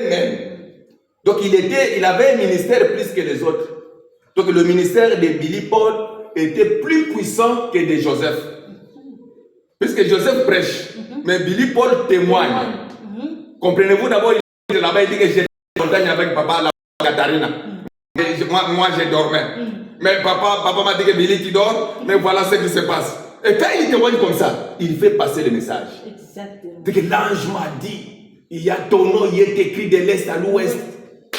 même. Donc il avait un ministère plus que les autres. Donc le ministère de Billy Paul était plus puissant que de Joseph. Puisque Joseph prêche, mais Billy Paul témoigne. Comprenez-vous, d'abord, il est là-bas, il dit que j'étais en montagne avec papa, la Katharina. Moi, je dormais. Mais papa m'a dit que Billy, tu dors, mais voilà ce qui se passe. Et quand il témoigne comme ça, il fait passer le message. Exactement. Que l'ange m'a dit, il y a ton nom, il est écrit de l'est à l'ouest.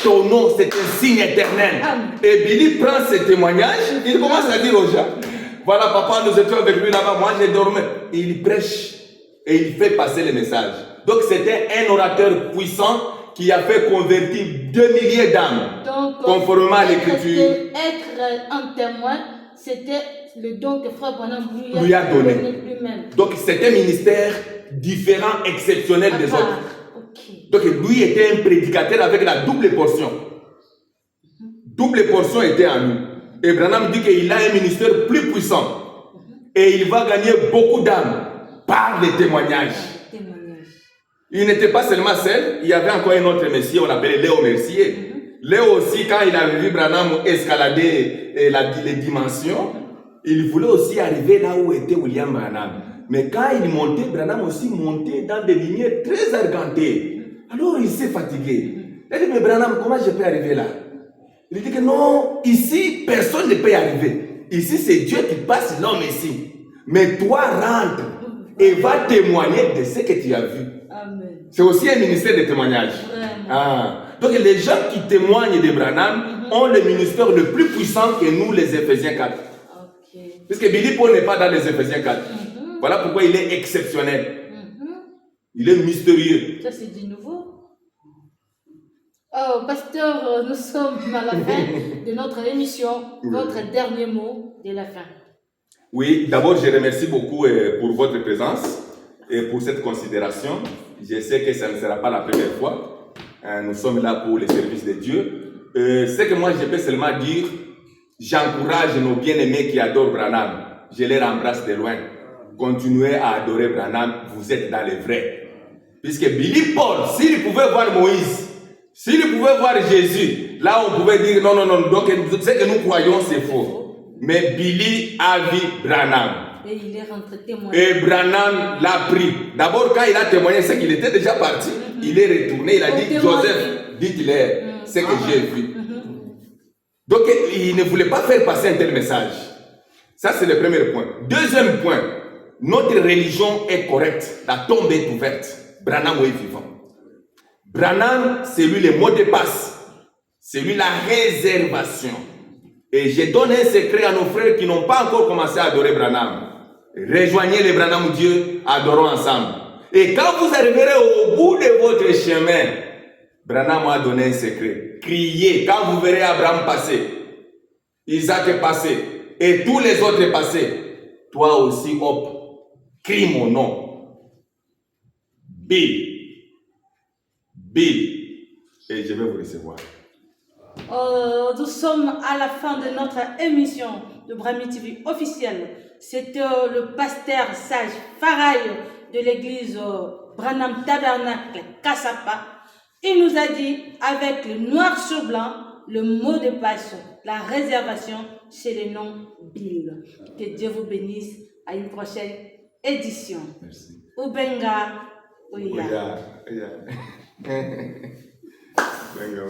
Ton nom, c'est un signe éternel. Et Billy prend ce témoignage, il commence à dire aux gens, voilà, papa, nous étions avec lui là-bas, moi je dormais. Et il prêche et il fait passer le message. Donc c'était un orateur puissant qui a fait convertir 2 milliers d'âmes, conformément à l'écriture. Être un témoin, c'était le don que Frère Branham lui a donné lui-même. Donc c'était un ministère différent, exceptionnel des autres. Donc lui était un prédicateur avec la double portion. Double portion était en lui. Et Branham dit qu'il a un ministère plus puissant. Et il va gagner beaucoup d'âmes par les témoignages. Il n'était pas seulement seul, il y avait encore un autre messier, on l'appelait Léo Mercier. Léo aussi, quand il a vu Branham escalader les dimensions, il voulait aussi arriver là où était William Branham. Mais quand il montait, Branham aussi montait dans des lumières très argentées. Alors il s'est fatigué. Il a dit, mais Branham, comment je peux arriver là? Il dit que non, ici, personne ne peut y arriver. Ici, c'est Dieu qui passe l'homme ici. Mais toi, rentre et va témoigner de ce que tu as vu. C'est aussi un ministère de témoignage. Donc les gens qui témoignent de Branham ont le ministère le plus puissant que nous, les Éphésiens 4. Puisque Billy Paul n'est pas dans les Éphésiens 4. Voilà pourquoi il est exceptionnel. Il est mystérieux. Ça, c'est du nouveau. Oh, pasteur, nous sommes à la fin de notre émission. Votre dernier mot de la fin. Oui, d'abord, je remercie beaucoup pour votre présence et pour cette considération. Je sais que ça ne sera pas la première fois. Nous sommes là pour le service de Dieu. Ce que moi, je peux seulement dire, j'encourage nos bien-aimés qui adorent Branham. Je les embrasse de loin. Continuez à adorer Branham, vous êtes dans les vrais. Puisque Billy Paul, s'il pouvait voir Moïse, s'il pouvait voir Jésus, là on pouvait dire non, donc ce que nous croyons c'est faux. Mais Billy a vu Branham. Et il est rentré témoigner. Et Branham l'a pris. D'abord quand il a témoigné, c'est qu'il était déjà parti. Il est retourné, il a dit Joseph, dites-leur ce que j'ai vu. Donc il ne voulait pas faire passer un tel message. Ça c'est le premier point. Deuxième point, notre religion est correcte. La tombe est ouverte. Branham est vivant. Branham, c'est lui le mot de passe. C'est lui la réservation. Et je donne un secret à nos frères qui n'ont pas encore commencé à adorer Branham. Rejoignez les Branham Dieu, adorons ensemble. Et quand vous arriverez au bout de votre chemin, Branham a donné un secret. Criez. Quand vous verrez Abraham passer, Isaac est passé, et tous les autres passés, toi aussi, hop, crie mon nom. Bill. Et je vais vous recevoir. Nous sommes à la fin de notre émission de Brahmi TV officielle. C'était le pasteur sage Farai de l'église Branham Tabernacle Kassapa. Il nous a dit avec le noir sur blanc le mot de passe, la réservation, c'est le nom Bill. Que Dieu vous bénisse. À une prochaine édition. Merci. Ubenga. Oya. Venga,